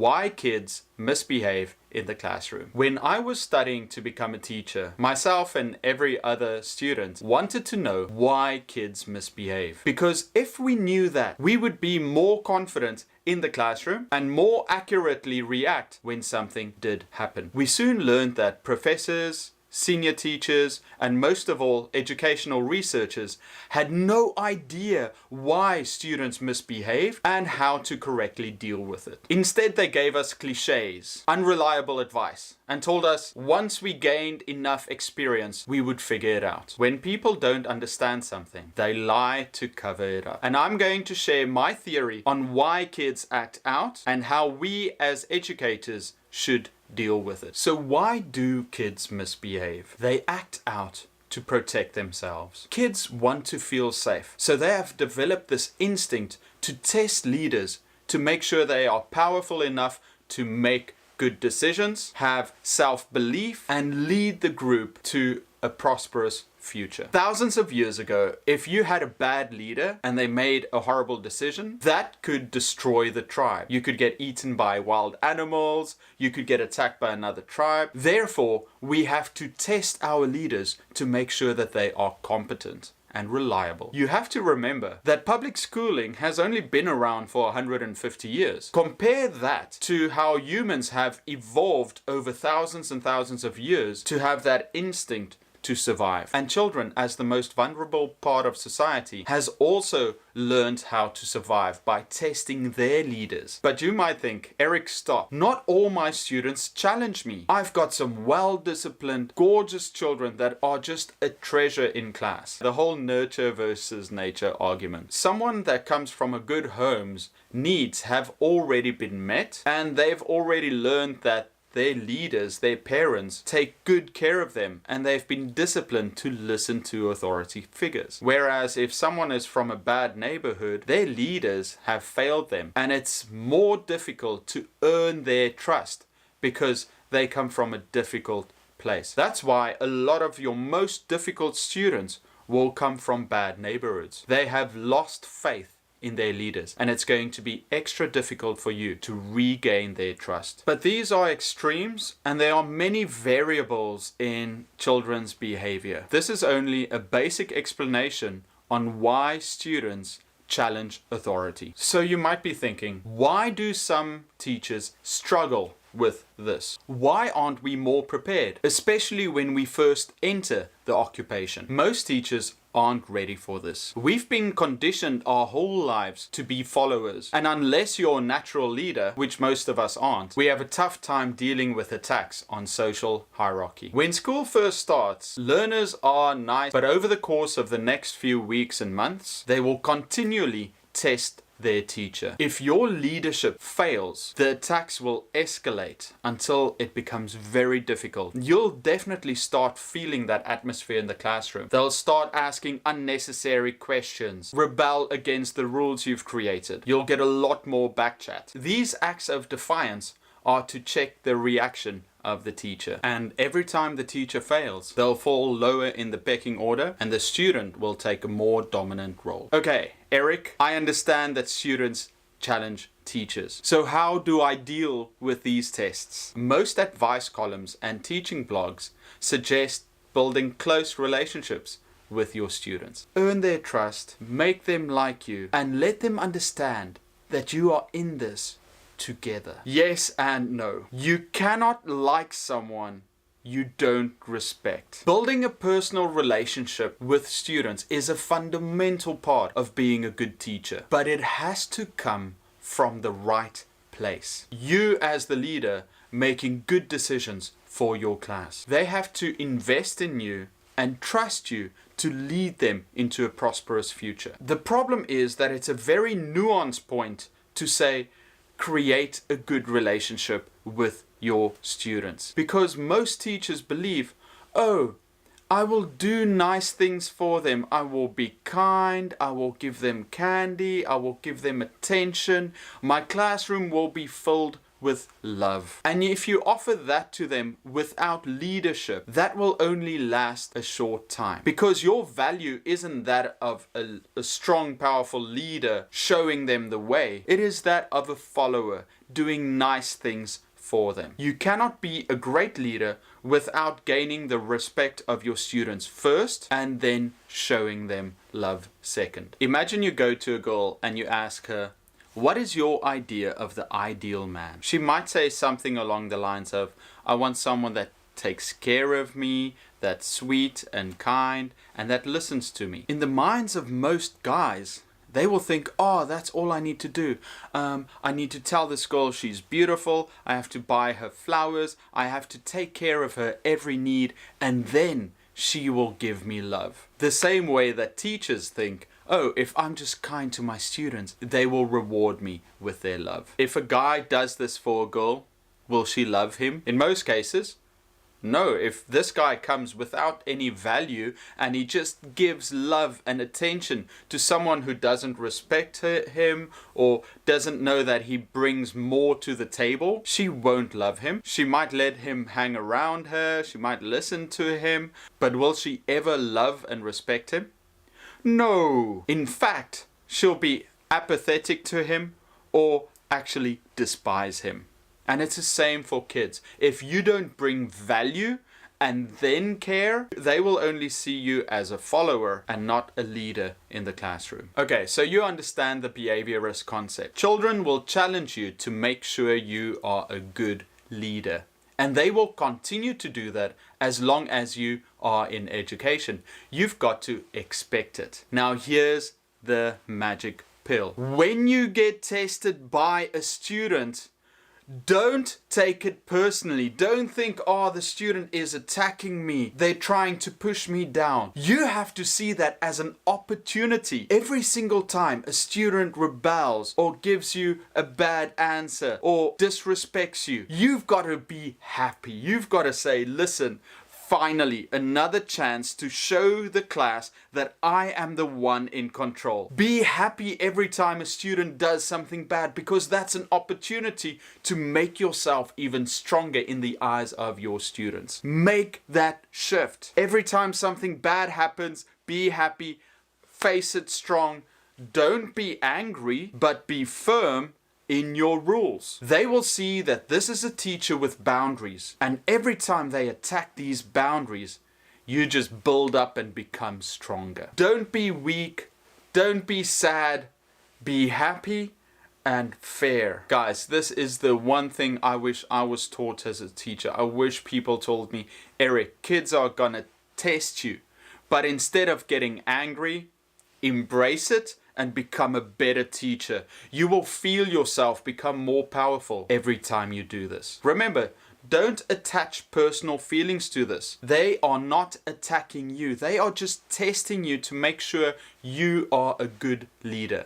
why kids misbehave in the classroom. When I was studying to become a teacher, myself and every other student wanted to know why kids misbehave. Because if we knew that, we would be more confident in the classroom and more accurately react when something did happen. We soon learned that professors, senior teachers, and most of all, educational researchers had no idea why students misbehave and how to correctly deal with it. Instead, they gave us cliches, unreliable advice, and told us once we gained enough experience, we would figure it out. When people don't understand something, they lie to cover it up. And I'm going to share my theory on why kids act out and how we as educators should deal with it. So why do kids misbehave? They act out to protect themselves. Kids want to feel safe, so they have developed this instinct to test leaders to make sure they are powerful enough to make good decisions, have self-belief, and lead the group to a prosperous future. Thousands of years ago, if you had a bad leader and they made a horrible decision, that could destroy the tribe. You could get eaten by wild animals, you could get attacked by another tribe. Therefore, we have to test our leaders to make sure that they are competent and reliable. You have to remember that public schooling has only been around for 150 years. Compare that to how humans have evolved over thousands and thousands of years to have that instinct to survive. And children, as the most vulnerable part of society, has also learned how to survive by testing their leaders. But you might think, Eric, stop. Not all my students challenge me. I've got some well-disciplined, gorgeous children that are just a treasure in class. The whole nurture versus nature argument. Someone that comes from a good home's needs have already been met, and they've already learned that their leaders, their parents, take good care of them and they've been disciplined to listen to authority figures. Whereas if someone is from a bad neighborhood, their leaders have failed them and it's more difficult to earn their trust because they come from a difficult place. That's why a lot of your most difficult students will come from bad neighborhoods. They have lost faith in their leaders, and it's going to be extra difficult for you to regain their trust. But these are extremes, and there are many variables in children's behavior. This is only a basic explanation on why students challenge authority. So you might be thinking, why do some teachers struggle with this? Why aren't we more prepared, especially when we first enter the occupation? Most teachers aren't ready for this. We've been conditioned our whole lives to be followers, and unless you're a natural leader, which most of us aren't, we have a tough time dealing with attacks on social hierarchy. When school first starts, learners are nice, but over the course of the next few weeks and months, they will continually test their teacher. If your leadership fails, the attacks will escalate until it becomes very difficult. You'll definitely start feeling that atmosphere in the classroom. They'll start asking unnecessary questions, rebel against the rules you've created. You'll get a lot more backchat. These acts of defiance are to check the reaction of the teacher. And every time the teacher fails, they'll fall lower in the pecking order and the student will take a more dominant role. Okay, Eric, I understand that students challenge teachers. So how do I deal with these tests? Most advice columns and teaching blogs suggest building close relationships with your students. Earn their trust, make them like you, and let them understand that you are in this together. Yes and no. You cannot like someone you don't respect. Building a personal relationship with students is a fundamental part of being a good teacher, but it has to come from the right place. You as the leader making good decisions for your class. They have to invest in you and trust you to lead them into a prosperous future. The problem is that it's a very nuanced point to say, create a good relationship with your students. Because most teachers believe, oh, I will do nice things for them. I will be kind. I will give them candy. I will give them attention. My classroom will be filled with love. And if you offer that to them without leadership, that will only last a short time. Because your value isn't that of a strong, powerful leader showing them the way. It is that of a follower doing nice things for them. You cannot be a great leader without gaining the respect of your students first and then showing them love second. Imagine you go to a girl and you ask her, what is your idea of the ideal man? She might say something along the lines of, I want someone that takes care of me, that's sweet and kind, and that listens to me. In the minds of most guys, they will think, oh, that's all I need to do. I need to tell this girl she's beautiful. I have to buy her flowers. I have to take care of her every need. And then she will give me love. The same way that teachers think, oh, if I'm just kind to my students, they will reward me with their love. If a guy does this for a girl, will she love him? In most cases, no. If this guy comes without any value and he just gives love and attention to someone who doesn't respect him or doesn't know that he brings more to the table, she won't love him. She might let him hang around her, she might listen to him, but will she ever love and respect him? No. In fact, she'll be apathetic to him or actually despise him. And it's the same for kids. If you don't bring value and then care, they will only see you as a follower and not a leader in the classroom. Okay, so you understand the behaviorist concept. Children will challenge you to make sure you are a good leader. And they will continue to do that as long as you are in education. You've got to expect it. Now here's the magic pill. When you get tested by a student, don't take it personally. Don't think, oh, the student is attacking me. They're trying to push me down. You have to see that as an opportunity. Every single time a student rebels or gives you a bad answer or disrespects you, you've got to be happy. You've got to say, listen, finally, another chance to show the class that I am the one in control. Be happy every time a student does something bad, because that's an opportunity to make yourself even stronger in the eyes of your students. Make that shift. Every time something bad happens, be happy, face it strong. Don't be angry, but be firm in your rules. They will see that this is a teacher with boundaries, and every time they attack these boundaries, you just build up and become stronger. Don't be weak, don't be sad, be happy and fair. Guys, this is the one thing I wish I was taught as a teacher. I wish people told me, Eric, kids are gonna test you, but instead of getting angry, embrace it and become a better teacher. You will feel yourself become more powerful every time you do this. Remember, don't attach personal feelings to this. They are not attacking you. They are just testing you to make sure you are a good leader.